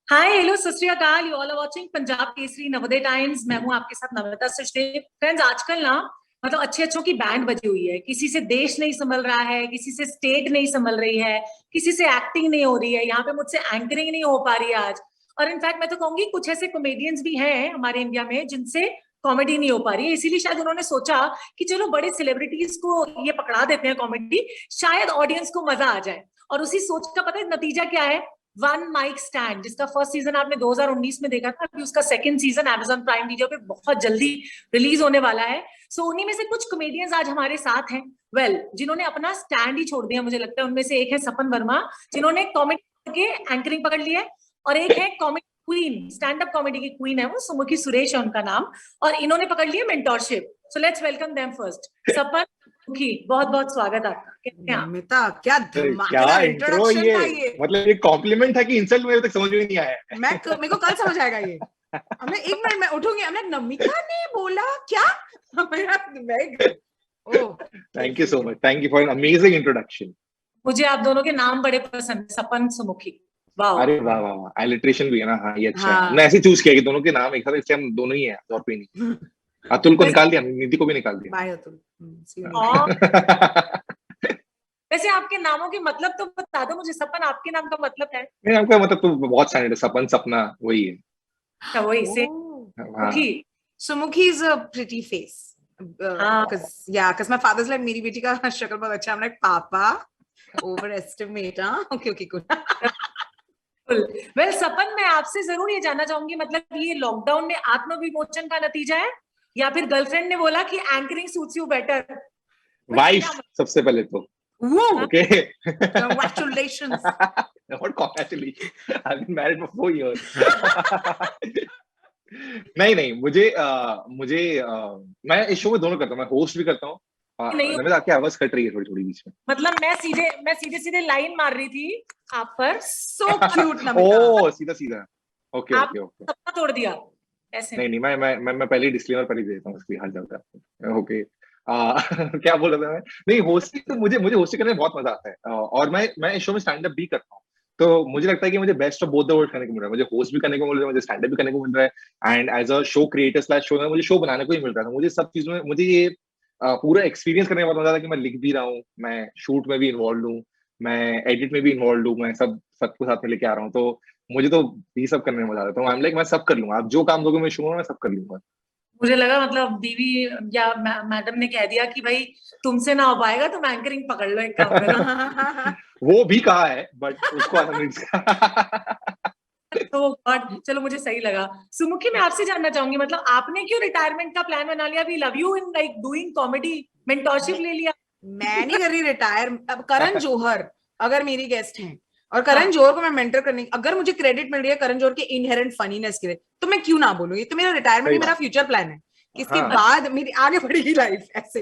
Hi hello सत श्री अकाल। You all are watching Punjab Kesari Navodaya Times. मैं हूं आपके साथ नम्रता सचदेव। फ्रेंड्स, आजकल ना मतलब अच्छे अच्छों की बैंड बजी हुई है। किसी से देश नहीं संभल रहा है, किसी से स्टेट नहीं संभल रही है, किसी से एक्टिंग नहीं हो रही है, यहाँ पे मुझसे एंकरिंग नहीं हो पा रही है आज। और इनफैक्ट मैं तो कहूंगी कुछ ऐसे कॉमेडियंस भी हैं हमारे इंडिया में जिनसे कॉमेडी नहीं हो पा रही है। इसीलिए शायद उन्होंने सोचा कि चलो बड़े सेलिब्रिटीज को ये पकड़ा देते हैं कॉमेडी, शायद ऑडियंस को मजा आ जाए। और उसी सोच का पता है नतीजा क्या है? वन माइक स्टैंड, जिसका फर्स्ट सीजन आपने 2019 में देखा था, अभी उसका second season Amazon prime video पे बहुत जल्दी रिलीज होने वाला है। सो उन्हीं में से कुछ कॉमेडियंस आज हमारे साथ हैं। जिन्होंने अपना स्टैंड ही छोड़ दिया, मुझे लगता है उनमें से एक है सपन वर्मा, जिन्होंने कॉमेडी के एंकरिंग पकड़ ली है। और एक है comedy queen, stand up comedy की क्वीन है वो, सुमुखी सुरेश है उनका नाम, और इन्होंने पकड़ लिया mentorship. So let's welcome them first. Sapan, Sumukhi, बहुत बहुत स्वागत आपका। कैसे हैं आप? नमिता, क्या क्या धमाकेदार इंट्रो इंट्रोडक्शन ये। था ये। मतलब ये कॉम्प्लीमेंट था कि इंसल्ट मेरे तक समझ में नहीं आया है। मेरे को कल समझ आएगा ये। मैं एक मिनट में उठूंगी, हमने नमिता ने बोला क्या। Oh, thank you so much, thank you for an amazing introduction. मुझे आप दोनों के नाम बड़े पसंद है, सपन सुमुखी। वाह। अरे वाह वाह वाह, एलिट्रेशन भी है ना। हाँ, ये अच्छा है। हाँ। हमने ऐसे चूज किया कि दोनों के नाम एक साथ, इसलिए हम दोनों ही हैं और कोई नहीं। अतुल को वैसे निकाल दिया, निधि को भी निकाल दिया। बाय अतुल। see you और later। वैसे आपके नामों के मतलब तो बता दो मुझे। सपन, आपके नाम का मतलब है? मेरे नाम का मतलब तो बहुत स्टैंडर्ड है, सपन सपना वही है। अच्छा, वही से Oh, हाँ। मुखी। Sumukhi is a pretty face. हाँ। Because my father's like मेरी बेटी का शक्ल बहुत अच्छा है। I'm like पापा overestimate, हाँ? Okay, cool. सपन, मैं आपसे जरूर ये जानना चाहूंगी, मतलब ये लॉकडाउन में आत्मविमोचन का नतीजा है या फिर गर्लफ्रेंड ने बोला कि anchoring suits you better? Wife सबसे पहले तो Woo! Okay. Congratulations. Not congratulations. I've been married for 4 years. नहीं नहीं, मैं इस शो में दोनों करता हूँ। मैं होस्ट भी करता हूँ। नहीं, नमिता, आपकी आवाज कट रही है थोड़ी थोड़ी बीच में। मतलब मैं सीधे सीधे लाइन मार रही थी आप पर। So cute, Namita. ओह, सीधा सीधा। ओके आप ओके ओके। सपना तोड़ दिया ऐसे। नहीं नहीं, मैं पहले डिस्क्लेमर पहले दे देता हूँ, इसलिए हाल जाता है। ओके। क्या बोल रहा था मैं? नहीं, होस्टिंग तो मुझे होस्टिंग करने में बहुत मजा आता है। और मैं इस शो में स्टैंड अप भी करता हूँ। तो मुझे लगता है कि मुझे best of both the world करने को मिल रहा है। मुझे होस्ट भी करने को मिल रहा है, मुझे स्टैंड अप भी करने को मिल रहा है, and as a show creator slash show में मुझे शो बनाने को ही मिल रहा था। मुझे सब चीजों में मुझे ये पूरा एक्सपीरियंस करने में बहुत मजा आता है कि मैं लिख भी रहा हूँ, मैं शूट में भी इन्वॉल्व हूँ, मैं एडिट में भी इन्वॉल्व हूँ, मैं सबको साथ में लेके आ रहा हूँ। तो मुझे तो ये सब करने में मजा आता है। तो आई एम लाइक, मैं सब कर लूंगा। आप जो काम दोगे मैं शो में मैं सब कर लूंगा। मुझे लगा मतलब बीवी या मैडम ने कह दिया कि भाई तुमसे ना हो पाएगा, तुम एंकरिंग पकड़ लो, एक काम करो। वो भी कहा है, बट उसको तो गॉड, चलो मुझे सही लगा। सुमुखी, मैं आपसे जानना चाहूंगी, मतलब आपने क्यों रिटायरमेंट का प्लान बना लिया? We love you in like doing comedy, mentorship ले लिया। मैं नहीं कर रही रिटायर। अब करण जौहर अगर मेरी गेस्ट हैं और हाँ। करण जौहर को मैं मेंटर करने, अगर मुझे क्रेडिट मिल रही है करण जौहर के इनहेरेंट फनीनेस के लिए, तो मैं क्यों ना बोलूं? ये तो मेरा रिटायरमेंट ही मेरा फ्यूचर प्लान है। इसके हाँ। बाद मेरी आगे बढ़ेगी लाइफ ऐसे।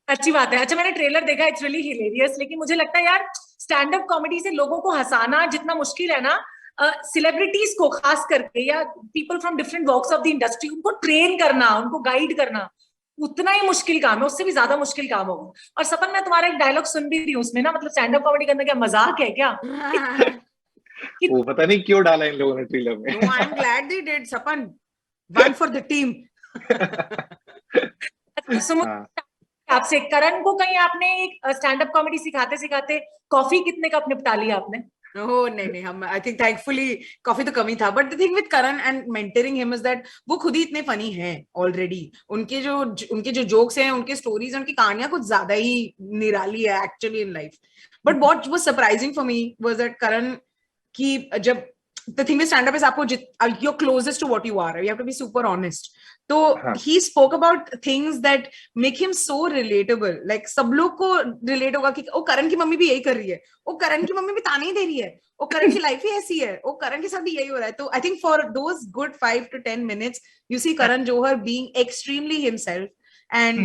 अच्छी बात है। अच्छा, मैंने ट्रेलर देखा, इट्स रियली हिलेरियस। लेकिन मुझे लगता है यार, स्टैंड अप कॉमेडी से लोगों को हंसाना जितना मुश्किल है ना, सेलिब्रिटीज को खास करके या people from different walks of the industry, उनको ट्रेन करना, उनको गाइड करना उतना ही मुश्किल काम है, उससे भी ज्यादा मुश्किल काम होगा। और सपन, मैं तुम्हारा एक डायलॉग सुन भी रही हूँ उसमें ना, मतलब स्टैंड अप कॉमेडी करना क्या मजाक है क्या? वो पता नहीं क्यों डाला इन लोगों ने ट्रेलर में। No, I'm glad they did. Sapan, one for the team. हाँ। आपसे, करण को कहीं आपने स्टैंड अप कॉमेडी सिखाते सिखाते कॉफी कितने कप निपटा लिया आपने? Oh, नहीं हम आई थिंक थैंकफुली कॉफी तो कमी था, but the thing with Karan and mentoring him is that वो खुद ही इतने फनी हैं ऑलरेडी। उनके जो जोक्स हैं, उनके स्टोरीज, उनकी कहानियां कुछ ज्यादा ही निराली है actually in life. But what was surprising for me was that Karan की जब the thing with stand up is आपको you're closest to what you are, you have to be super honest. तो he spoke about things that make him so relatable, like सब लोग को relate होगा कि ओ करण की मम्मी भी यही कर रही है, ओ करण की मम्मी भी ताने ही दे रही है, ओ करण की लाइफ ही ऐसी है, ओ करण के साथ भी यही हो रहा है। तो I think for those good 5 to 10 minutes you see Karan Johar being extremely himself and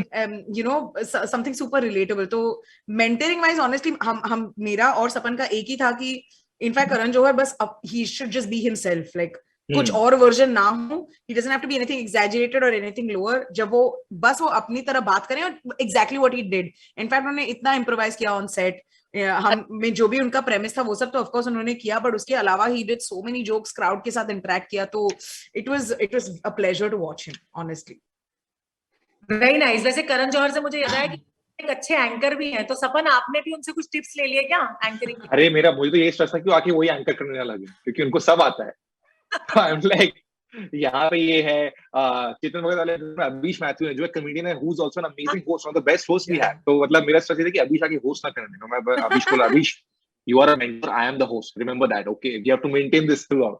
you know something super relatable. तो mentoring wise honestly हम मेरा और सपन का एक ही था कि इनफैक्ट करण जौहर बस he should just be himself, like कुछ और वर्जन ना हो, he doesn't have to be anything exaggerated or anything lower. जब वो अपनी तरह बात करें, और exactly what he did. In fact उन्होंने इतना improvise किया on set, हम में जो भी उनका प्रेमिस था वो सब तो ऑफ कोर्स उन्होंने किया, बट उसके अलावा he did so many jokes, crowd के साथ इंटरेक्ट किया, तो it was a pleasure to watch him honestly. Very nice. वैसे करण जौहर से मुझे याद आया कि एक अच्छे एंकर भी हैं, तो सपन आपने भी उनसे कुछ टिप्स ले लिए क्या एंकरिंग? अरे मुझे तो ये स्ट्रेस था कि आके वही एंकर करने ना लगे, क्योंकि उनको सब आता है। आई एम लाइक, यहाँ पे ये है चेतन भगत वाले अभीश मैथ्यू है जो एक कमेडियन है, who is also an amazing host, one of the best host we have. तो मतलब मेरा स्ट्रेस ये था कि अभीश आके होस्ट ना करने देना। मैं अभीश को, Abhish you are a mentor, I am the host, remember that, okay, you have to maintain this throughout.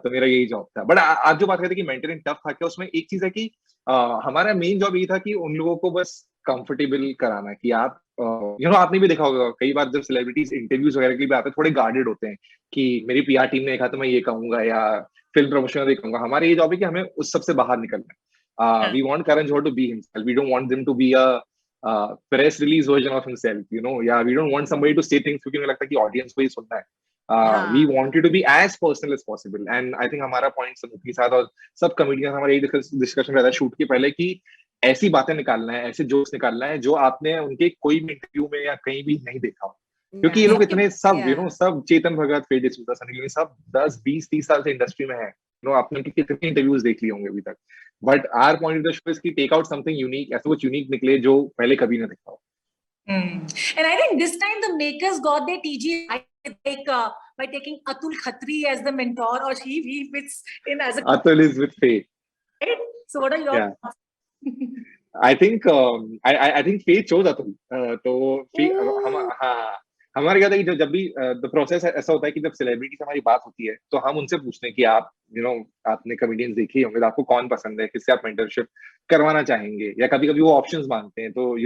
तो मेरा यही जॉब था। बट आप जो बात करते कि मेंटरिंग टफ था क्या, उसमें एक चीज है कि हमारा मेन जॉब ये था कि उन लोगों को बस कंफर्टेबल कराना, कि आप आपने भी देखा होगा कई बार जब सेलिब्रिटीज इंटरव्यूज वगैरह के लिए आते हैं थोड़े गार्डेड होते हैं कि मेरी पीआर टीम ने देखा तो मैं ये कहूंगा, या फिल्म प्रमोशन में देखूंगा। हमारे ये जॉब है कि हमें उस सबसे बाहर निकलना है। We want Karan Johar to be himself, we don't want them to be a press release version of himself, या we don't want somebody to say things क्योंकि मुझे लगता है कि ऑडियंस को ही सुनना है। We wanted to be as personal as possible, and I think हमारा पॉइंट समुख के साथ और सब कमेडियंस हमारा यही डिस्कशन रहता है शूट के पहले कि ऐसी बातें निकालना है, ऐसे जोक्स निकालना है जो आपने उनके कोई भी इंटरव्यू में या कहीं भी नहीं देखा हो। क्योंकि ये लोग इतने सब सब चेतन भगत, फेड डिसूजा, सनी लियोनी सब 10-20-30 साल से इंडस्ट्री में है। आपने उनके कितने इंटरव्यूज देख लिए होंगे अभी तक। But our point of the show is कि टेक आउट समथिंग यूनिक, ऐसा कुछ यूनिक निकले जो पहले कभी ना देखा हो। And I think this time the makers got their TG right, by taking Atul Khatri as the mentor, or he fits in as a Atul is with Faye. Right? So what are your thoughts? I think I think Faye chose Atul. तो हमारे क्या था कि जब भी the process ऐसा होता है कि जब सेलिब्रिटी से हमारी बात होती है तो हम उनसे पूछते हैं कि आप आपने कमेडियंस देखे ही होंगे, तो आपको कौन पसंद है, किससे आप मेंटरशिप करवाना चाहेंगे, या कभी कभी वो ऑप्शंस मांगते हैं। तो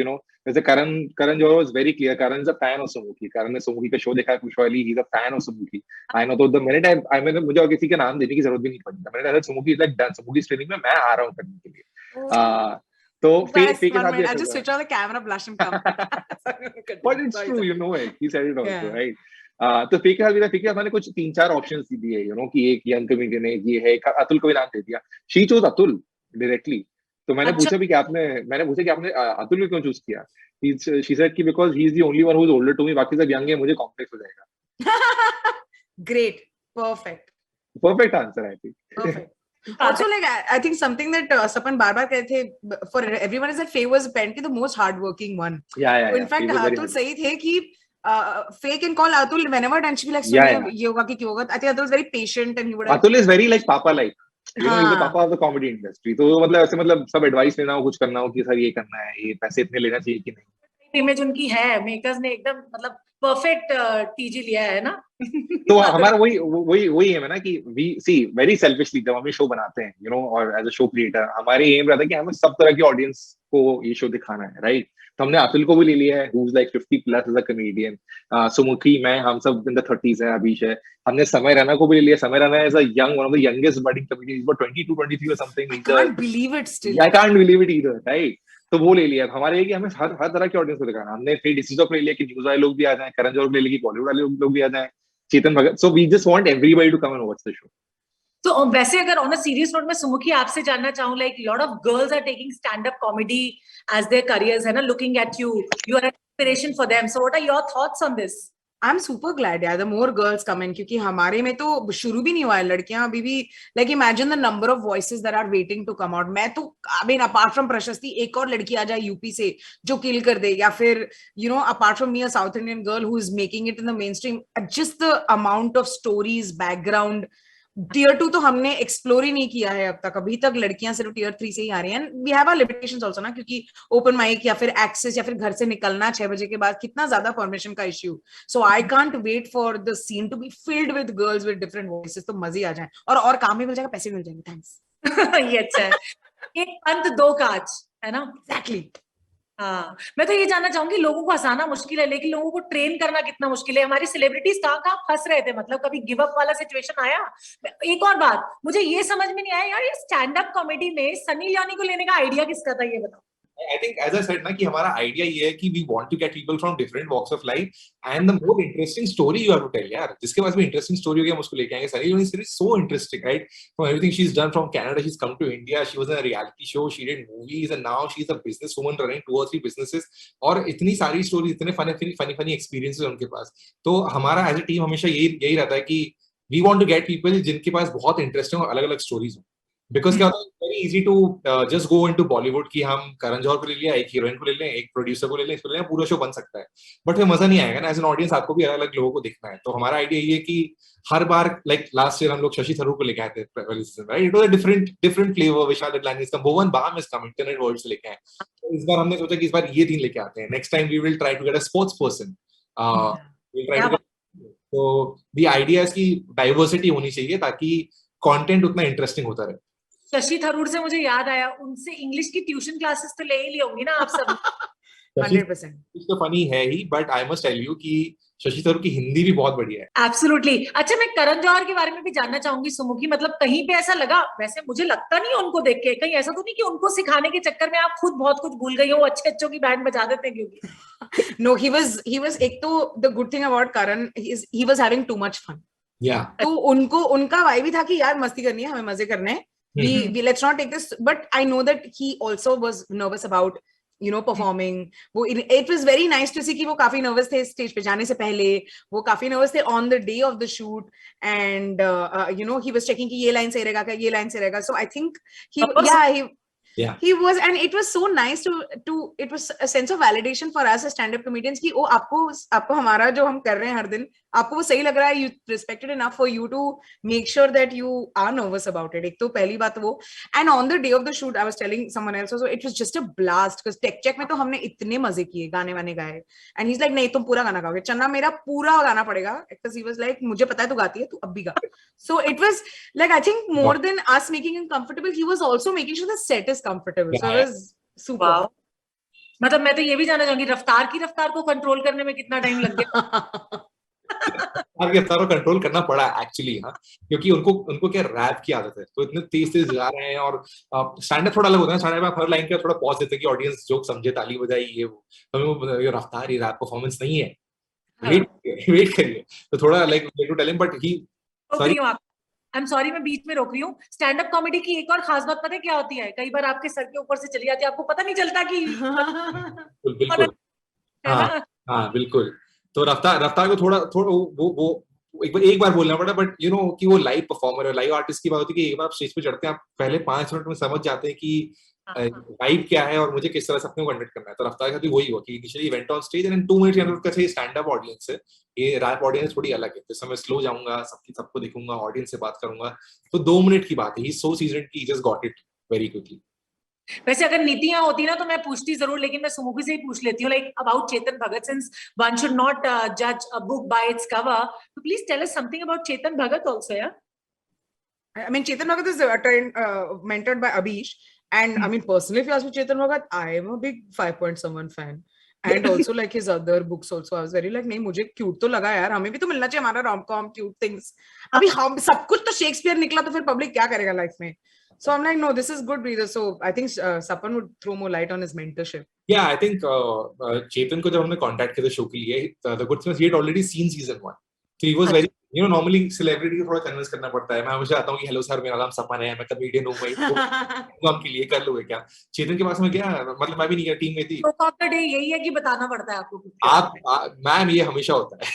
जैसे Karan Johar was very clear, Karan is a fan of Sumukhi, Karan ने सुमुखी का शो देखा है पुष्पाली, he is a fan of Sumukhi. I know, तो द मिनट मैंने मुझे और किसी के नाम देने की जरूरत भी नहीं पड़ी, मैंने कहा सुमुखी इज लाइक डन, सुमुखी ट्रेनिंग में मैं आ रहा हूं करने के लिए। तो फे के साथ भी I just switch on the camera, blush and come. But it's true, it. He said it also, right? तो फे के साथ भी था। फे के साथ मैंने कुछ 3-4 ऑप्शंस दिए, कि एक यंग कमेडियन है, ये है, अतुल को भी नाम दे दिया। She chose Atul directly. तो मैंने पूछा भी कि आपने अतुल को क्यों चूज किया। शी सेड कि because he is the only one who is older to me, बाकी सब यंग है, मुझे कॉम्प्लेक्स हो जाएगा। Great, perfect answer, I think. perfect. Also, like I think something that Sapan बार-बार कहते थे for everyone is that Faye was apparently the most hardworking one. Yeah. So in fact, Atul सही थे कि Faye can call Atul whenever and she be like, ये होगा कि क्यों होगा. I think Atul is very patient and he would. Atul is very like Papa like. He's the Papa of the comedy industry. तो मतलब सब advice लेना हो, कुछ करना हो कि सर ये करना है, ये पैसे इतने लेना चाहिए कि नहीं। इमेज उनकी है, मेकर्स ने एकदम मतलब परफेक्ट टीजी लिया है ना। तो हमारा वही है ना कि वी सी वेरी सेल्फिशली जब हम ये शो बनाते हैं और एज अ शो क्रिएटर हमारे एम रहता है कि हमें सब तरह की ऑडियंस को ये शो दिखाना है, राइट। तो हमने अतुल को भी ले लिया है, who is like 50+ as a comedian, Sumukhi, मैं, हम सब इन द 30s है, अभीश है। हमने समय रैना को भी ले लिया। Samay Raina as a young, one of the youngest budding comedian, is about 22-23 और something. I can't believe it still. I can't believe it either, right? तो वो ले लिया। हमारे ये कि हमें हर तरह की ऑडियंस को दिखाना। हमने फिर डिसीजन ले लिया कि न्यूज वाले लोग भी आ जाएं, करण जौहर ले लिया कि बॉलीवुड वाले लोग भी आ जाएं, Chetan Bhagat. So we just want everybody to come and watch the show. तो वैसे अगर ऑन अ सीरियस नोट में सुमुखी आपसे जानना चाहूं, like lot of girls are taking stand up comedy as their careers, है ना, looking at you are an inspiration for them. So what are your thoughts on this? I'm super glad, yeah, the more girls come in, क्योंकि हमारे में तो शुरू भी नहीं हुआ है, लड़कियां अभी भी, like imagine the number of voices that are waiting to come out. मैं तो I mean apart from प्रशस्ति एक और लड़की आ जाए यूपी से जो किल कर दे, या फिर apart from me a South Indian girl who is making it in the mainstream, just the amount of stories, background. Tier 2 तो हमने एक्सप्लोर ही नहीं किया है अब तक। अभी तक लड़कियां सिर्फ Tier 3 से ही आ रही हैं। We have our limitations also ना, क्योंकि ओपन माइक या फिर एक्सेस या फिर घर से निकलना 6 बजे के बाद कितना ज्यादा परमिशन का issue. So I can't wait for the scene to be filled with girls with different voices. तो मजे आ जाए और काम भी मिल जाएगा, पैसे भी मिल जाएंगे। थैंक्स। ये अच्छा है। एक पंथ दो काज, है ना। एग्जैक्टली। हाँ, मैं तो ये जानना चाहूंगी, लोगों को हंसाना मुश्किल है, लेकिन लोगों को ट्रेन करना कितना मुश्किल है। हमारी सेलिब्रिटीज कहाँ फंस रहे थे, मतलब कभी गिव अप वाला सिचुएशन आया? एक और बात मुझे ये समझ में नहीं आया यार, ये स्टैंड अप कॉमेडी में सनी लियोनी को लेने का आइडिया किसका था, ये बताओ। I think, as I said ना, कि हमारा idea ये है कि we want to get people from different walks of life and the more interesting story you have to tell, यार. जिसके पास भी interesting story होगी हम उसको लेके आएंगे. Sunny Leone is so interesting, right? From everything she's done from Canada, she's come to India. She was in a reality show, she did movies, and now she's a businesswoman running 2 or 3 businesses. और इतनी सारी stories, इतने funny experiences उनके पास. तो हमारा as a team हमेशा यही रहता है कि we want to get people जिनके पास बहुत interesting और अलग-अलग stories हो. Because क्या होता है, very easy to just go into Bollywood कि हम करण जौहर को ले लिया, एक हीरोइन को ले लें, एक प्रोड्यूसर को ले लें, इसको ले लें, पूरा शो बन सकता है. बट फिर मजा नहीं आएगा ना. एज एन ऑडियंस आपको भी अलग-अलग लोगों को देखना है. तो हमारा आइडिया ये है कि हर बार, लाइक लास्ट ईयर हम लोग शशि थरूर को लेके आए थे पहले season, right? It was a different flavour. Vishal Dadlani is come, Bhuvan Bam is come, internet world से लेके आए. तो इस बार हमने सोचा कि इस बार ये 3 लेके आते हैं. Next time we will try to get a sports person. We try to. तो द आइडिया इज कि डाइवर्सिटी होनी चाहिए ताकि कंटेंट उतना इंटरेस्टिंग होता रहे. शशि थरूर से मुझे याद आया, उनसे इंग्लिश की ट्यूशन क्लासेस तो ले ही ली होंगी ना आप सब. 100%. तो फनी है ही, but I must tell you कि शशि थरूर की हिंदी भी बहुत बढ़िया है. एब्सोल्युटली. अच्छा, मैं करण जौहर के बारे में भी जानना चाहूंगी सुमुखी. मतलब कहीं पे ऐसा लगा, वैसे मुझे लगता नहीं उनको देख के, कहीं ऐसा तो नहीं कि उनको सिखाने के चक्कर में आप खुद बहुत कुछ भूल गई हो, अच्छे अच्छों की बैंड बजा देते हैं क्योंकि. No, he was एक तो the good thing about Karan is he was having too much fun. Yeah. तो उनका वाइब भी था कि यार मस्ती करनी है, हमें मजे करने हैं. We let's not take this, but I know that he also was nervous about performing. वो it was very nice to see कि वो काफी nervous थे स्टेज पे जाने से पहले. वो काफी nervous थे on the day of the shoot, and he was checking कि ये लाइन सही रहेगा क्या, ये लाइन सही रहेगा. So I think he was, and it was so nice to it was a sense of validation for us as stand-up comedians कि ओ आपको हमारा जो हम कर रहे हैं हर दिन, आपको वो सही लग रहा है. You respected enough for you to make sure that you are nervous about it. एक तो पहली बात वो. And on the day of the shoot, I was telling someone else also, it was just a blast because tech check में तो हमने इतने मजे किए, गाने वाने गाए. And he's like, नहीं तुम पूरा गाना गाओगे, चन्ना मेरा पूरा गाना पड़ेगा. Because he was like, मुझे पता है तू गाती है, तू अब भी गा. So it was like, I think more than us making him comfortable, he was also making sure the set is comfortable. So it was super. Wow. मतलब मैं तो ये भी जानना चाहूंगी, रफ्तार को कंट्रोल करने में कितना टाइम लग गया? आगे रफ्तार को कंट्रोल करना पड़ा एक्चुअली. हाँ, क्योंकि उनको क्या रैप की आदत है, तो इतने तेज गा रहे हैं. और स्टैंड अप थोड़ा अलग होता है. स्टैंड अप हर लाइन का थोड़ा पॉज देते हैं कि ऑडियंस जोक समझे, ताली बजाई, ये वो. हमें ये रफ्तार, ये रैप परफॉर्मेंस नहीं है. वेट करिए. तो थोड़ा like to tell him, but he sorry, I am sorry, मैं बीच में रोक रही हूँ. स्टैंड अप कॉमेडी की एक और खास बात पता है क्या होती है? कई बार आपके सर के ऊपर से चली जाती है, आपको पता नहीं चलता कि बिल्कुल. हाँ बिल्कुल. तो रफ्तार को थोड़ा वो एक बार बोलना पड़ा. बट कि वो लाइव परफॉर्मर है, लाइव आर्टिस्ट की बात होती है कि एक बार आप स्टेज पे चढ़ते हैं, आप पहले 5 मिनट में समझ जाते हैं कि वाइब क्या है और मुझे किस तरह से अपने को कंडक्ट करना है. तो रफ्तार के साथ वही हुआ कि initially went on stage and 2 minute के अंदर कैसे स्टैंड अप ऑडियंस है, ये रैप ऑडियंस थोड़ी अलग है. जैसे मैं स्लो जाऊंगा, सबको देखूंगा, ऑडियंस से बात करूंगा. तो 2 मिनट की बात है. ही सो सीजन्ड कि he just got it very quickly. वैसे अगर नीतियां होती ना तो मैं पूछती जरूर, लेकिन मैं सुमुखी से ही पूछ लेती हूँ. Like about Chetan Bhagat, since one should not जज a book by its cover, तो please tell us something about Chetan Bhagat also. या I mean, Chetan Bhagat is mentored by Abish, and I mean, personally, if you ask me Chetan Bhagat, I am a big 5 Point Someone fan, and also like his other books also. I was very like, नहीं मुझे cute तो लगा यार, हमें भी तो मिलना चाहिए हमारा rom-com cute things. अभी हम सब कुछ तो शेक्सपियर निकला, तो फिर पब्लिक क्या करेगा लाइफ में? So I'm like, no, this is good breather. So I think Sapan would throw more light on his mentorship. Yeah, I think Chetan को जब हमने contact किया था शो के लिए, the good thing was he had already seen season 1. So he was very, normally celebrity को थोड़ा convince करना पड़ता है. मैं हमेशा आता हूँ कि हेलो सर, मेरा नाम सपन है, मैं कमेडियन हूँ, मैं आपके लिए कर लूँगा क्या. चेतन के पास में क्या, मतलब मैं भी नहीं गया, टीम में थी. तो ऑफ द डे यही है कि बताना पड़ता है आपको. मैम ये हमेशा होता है.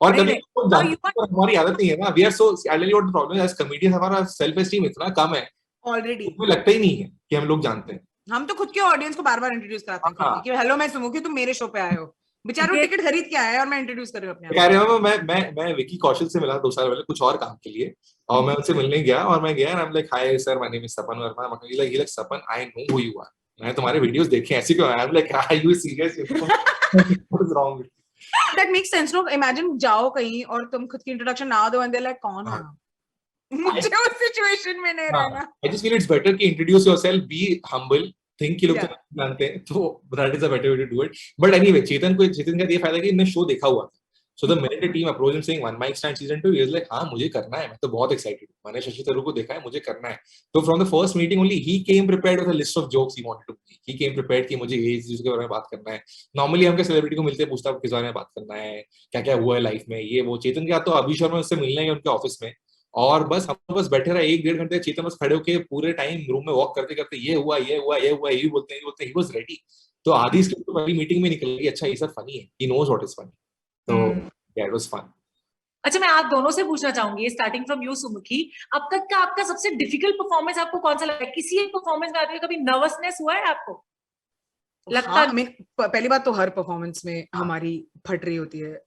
और कभी हमारी आदत नहीं है ना. We are so, I tell you what the problem is, as comedians हमारा सेल्फ एस्टीम इतना कम है ऑलरेडी, मुझे लगता ही नहीं है कि हम लोग जानते हैं. हम तो खुद के ऑडियंस को बार-बार इंट्रोड्यूस कराते हैं कि हेलो मैं सुमुखी, तुम मेरे शो पे आए हो. बेचारों टिकट खरीद के आए और मैं इंट्रोड्यूस कर रही हूं अपने आप. कह रहे हो मैं विकी कौशल से मिला 2 साल पहले कुछ और काम के लिए, और मैं उनसे मिलने गया और मैं गया and I am like, hi sir, my name is Sapan Verma. He like Sapan, I know who you are, मैं तुम्हारे वीडियोस देखे, ऐसे क्यों? I am like, are you serious? What is wrong? That makes sense. No, imagine जाओ कहीं और तुम खुद की इंट्रोडक्शन ना दो and they're like, कौन है? मुझे उस सिचुएशन में नहीं रहना. I just feel it's better कि introduce yourself, be humble, think कि लोग तो जानते हैं, तो that is a better way to do it. But anyway, चेतन का ये फायदा है कि इन्हें शो देखा हुआ था. So the minute the team approached him saying one mic stand season 2, he was like, हाँ मुझे करना है, मैं तो बहुत excited हूँ, मैंने शशि थरूर को देखा है, मुझे करना है. तो from the first meeting only he came prepared with a list of jokes he wanted to make. He came prepared कि मुझे ये चीज के बारे में बात करना है. Normally हम क्या सेलिब्रिटी को मिलते हैं, पूछता है किस बारे में बात करना है, क्या क्या हुआ है लाइफ में, ये वो. चेतन के साथ तो अभी शर्मा उससे मिलने गए उनके ऑफिस में, और बस हम बस बैठे रहे 1-1.5 घंटे. चेतन बस खड़े होके पूरे टाइम रूम में वॉक करते करते ये हुआ ये हुआ ये हुआ, ये बोलते हैं, ही वाज रेडी. तो आदि स्क्रिप्ट तो पहली मीटिंग में निकल गई, अच्छा ये सब फनी है, he knows what is funny. तो yeah, it was fun. अच्छा, मैं आप दोनों से पूछना चाहूंगी, स्टार्टिंग फ्रॉम यू सुमुखी, अब तक का आपका सबसे डिफिकल्ट परफॉर्मेंस आपको कौन सा लगा है? किसी एक परफॉर्मेंस में आते हुए कभी नर्वसनेस हुआ है आपको? लगता हाँ, पहली बात तो हर परफॉर्मेंस में हमारी फट रही होती है.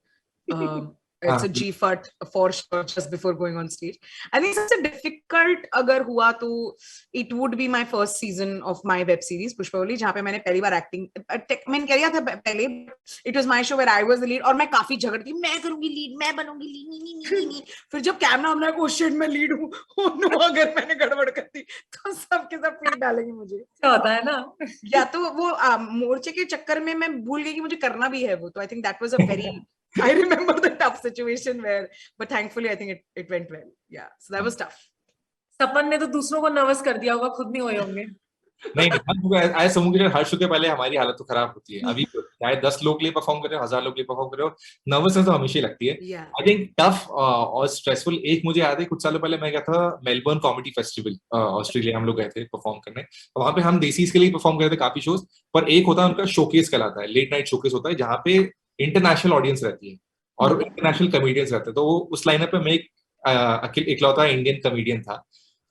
It's a G fut for sure just before going on stage. I think it's a difficult अगर हुआ तो it would be my first season of my web series Pushpavali, जहाँ पे मैंने पहली बार एक्टिंग मैंने किया था पहले. It was my show where I was the lead और मैं काफी झगड़ती, मैं करूंगी लीड, मैं बनूंगी लीड. फिर जब कैमरा हमने को शिट मैं लीड हूँ, अगर मैंने गड़बड़ कर दी तो सबके सब पीट डालेंगे मुझे. होता है ना. या तो वो मोर्चे के चक्कर में मैं भूल गई कि मुझे करना भी है वो. तो I think that was a very I remember the tough situation but thankfully I think it went well. Yeah, so that was tough. सपन ने तो दूसरों को नर्वस कर दिया होगा, खुद नहीं हुए होंगे. नहीं, आज समूह के हर शो के पहले हमारी हालत तो खराब होती है. अभी चाहे 10 लोग के लिए परफॉर्म कर रहे हो, 1000 लोग के लिए परफॉर्म कर रहे हो, नर्वसनेस तो हमेशा लगती है. आई थिंक टफ और स्ट्रेसफुल. एक मुझे याद है कुछ सालों पहले मैं गया था मेलबर्न कॉमेडी फेस्टिवल, ऑस्ट्रेलिया. हम लोग गए थे परफॉर्म करने, तो वहां पे हम देसीज के लिए परफॉर्म कर रहे थे काफी शोज. पर एक होता है उनका शोकेस कहलाता है, लेट नाइट शोकेस होता है, जहाँ पे इंटरनेशनल ऑडियंस रहती है और इंटरनेशनल कॉमेडियंस रहते हैं. तो उस लाइनअप पे मैं एक इकलौता इंडियन कॉमेडियन था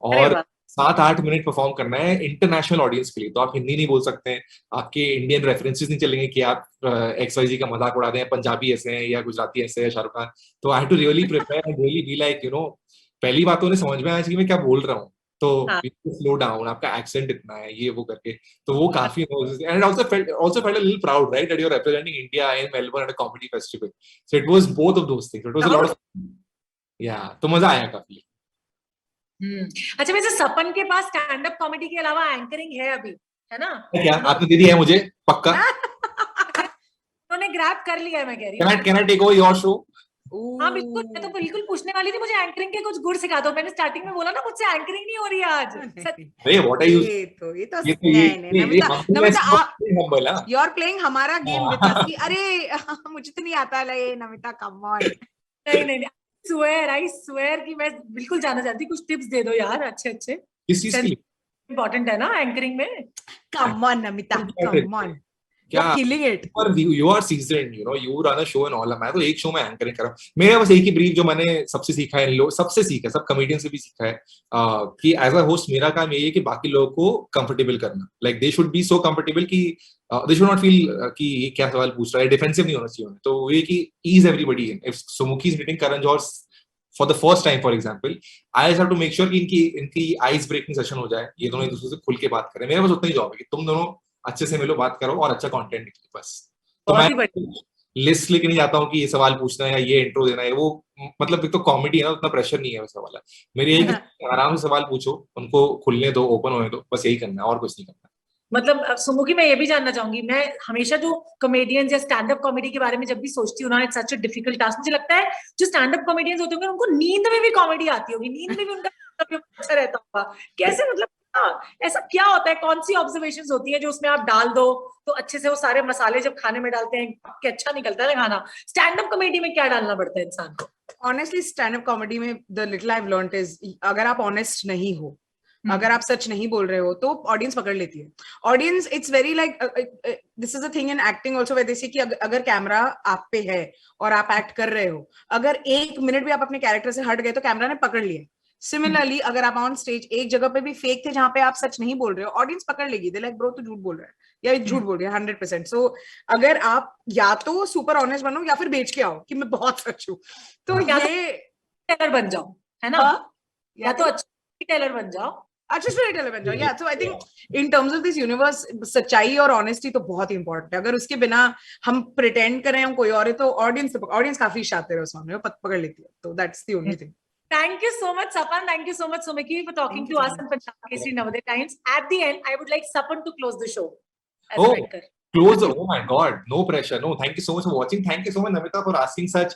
और 7-8 मिनट परफॉर्म करना है इंटरनेशनल ऑडियंस के लिए. तो आप हिंदी नहीं बोल सकते हैं, आपके इंडियन रेफरेंसेस नहीं चलेंगे कि आप XYZ का मजाक उड़ा दें, पंजाबी ऐसे हैं या गुजराती ऐसे है, शाहरुख खान. तो I have to really prepare and really be like पहली बात तो उन्हें समझ में आया कि मैं क्या बोल रहा हूँ, तो स्लो डाउन, आपका एक्सेंट इतना है, ये वो करके. तो वो काफी and also felt a little proud, right, that you're representing India in Melbourne at a comedy festival. So it was both of those things. It was a lot of yeah, तो मजा आया काफी. अच्छा, वैसे सपन के पास स्टैंड अप कॉमेडी के अलावा anchoring है अभी, है ना? क्या आपने दे दी है मुझे पक्का? उन्होंने ग्रैब कर लिया है, मैं कह रही हूँ. Can I take over your show? हाँ बिल्कुल, मैं तो बिल्कुल पूछने वाली थी, मुझे एंकरिंग के कुछ गुर सिखा दो. मैंने स्टार्टिंग में बोला ना, मुझसे एंकरिंग नहीं हो रही है आज. अरे what are you, Namita you are playing हमारा गेम विद अस. अरे मुझे तो नहीं आता है नमिता, कम ऑन. नहीं, I swear कि मैं बिल्कुल जानना चाहती, कुछ टिप्स दे दो यार अच्छे. किस चीज के लिए? इम्पोर्टेंट है ना एंकरिंग में. Come on Namita, come on. क्या killing it. पर you are seasoned, you run a show and all. मैं तो एक शो में एंकरिंग कर रहा हूँ. मेरा बस एक ही ब्रीफ जो मैंने सबसे सीखा है, सब कॉमेडियन से भी सीखा है, कि एज अ होस्ट मेरा काम ये है कि बाकी लोगों को कंफर्टेबल करना. Like they should be so comfortable कि दे शुड नॉट फील कि ये क्या सवाल पूछ रहा है, डिफेंसिव नहीं होना चाहिए. तो ये कि is everybody in. If Sumukhi is meeting Karan Johar for the first time, for example, I just have to make sure कि इनकी आइस ब्रेकिंग सेशन हो जाए, ये दोनों एक दूसरे से खुल के बात करें. मेरा बस उतना ही जॉब है कि तुम दोनों अच्छे से मिलो, बात करो और अच्छा कंटेंट निकले बस. तो मैं लिस्ट लेके नहीं जाता हूँ कि ये सवाल पूछना है या ये इंट्रो देना है. वो मतलब एक तो कॉमेडी है ना, उतना प्रेशर नहीं है वैसा वाला. मेरे एक आराम से सवाल पूछो, उनको खुलने दो, ओपन होने दो, बस यही करना है और कुछ नहीं करना. मतलब सुमुखी, मैं ये भी जानना चाहूंगी, मैं हमेशा जो कॉमेडियंस या स्टैंड अप कॉमेडी के बारे में जब भी सोचती हूँ ना, it's such a difficult task. मुझे लगता है जो स्टैंड अप कॉमेडियंस होते होंगे उनको नींद में भी कॉमेडी आती होगी, नींद में भी उनका अच्छा रहता होगा. कैसे, मतलब ऐसा क्या होता है, कौन सी ऑब्जर्वेशंस होती है जो उसमें आप डाल दो तो अच्छे से वो सारे मसाले जब खाने में डालते हैं कि अच्छा निकलता है ना खाना. स्टैंड अप कॉमेडी में क्या डालना पड़ता है इंसान को? ऑनेस्टली स्टैंड अप कॉमेडी में the little I have learned is, अगर आप ऑनेस्ट नहीं हो, अगर आप सच नहीं बोल रहे हो तो ऑडियंस पकड़ लेती है. Audience, it's very like, this is a thing in acting also, where they say कि अगर कैमरा आप पे है और आप एक्ट कर रहे हो, अगर 1 मिनट भी आप अपने कैरेक्टर से हट गए तो कैमरा ने पकड़ लिया. सिमिलरली अगर आप ऑन स्टेज एक जगह पे भी फेक थे जहां पे आप सच नहीं बोल रहे हो, ऑडियंस पकड़ लेगी. दे लाइक ब्रो तू झूठ बोल रहा है या झूठ बोल रही है 100%. सो अगर आप या तो सुपर ऑनेस्ट बनो या फिर बेच के आओ कि मैं बहुत सच हूँ, तो ये टेलर बन जाओ, है ना? या तो अच्छा टेलर बन जाओ, अच्छा स्टोरी टेलर बन जाओ. या so I think in terms of this universe, सच्चाई और ऑनेस्टी तो बहुत ही इंपॉर्टेंट है. अगर उसके बिना हम प्रिटेंड करें हम कोई और है तो ऑडियंस काफी शातिर है उस मामले में, पकड़ लेती है. तो that's the only thing. Thank you so much, Sapan. Thank you so much, Sumiki, for talking to us on Punjab Kesari Navodaya Times. At the end, I would like Sapan to close the show. Oh, close the, oh my god, no pressure, no, thank you so much for watching, thank you so much Namita for asking such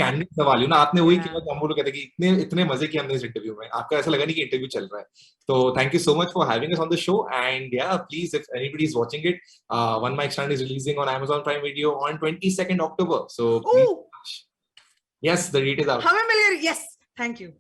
candid सवाल, you know, आपने वही किया तो हम लोग कहते हैं कि इतने मजे किए हमने इस इंटरव्यू में, आपका ऐसा लगा नहीं कि इंटरव्यू चल रहा है, तो thank you so much for having us on the show, and yeah, please, if anybody is watching it, One Mic Stand is releasing on Amazon Prime Video on 22nd October, so please, yes, the date is out. हमें मिल गया, yes, thank you.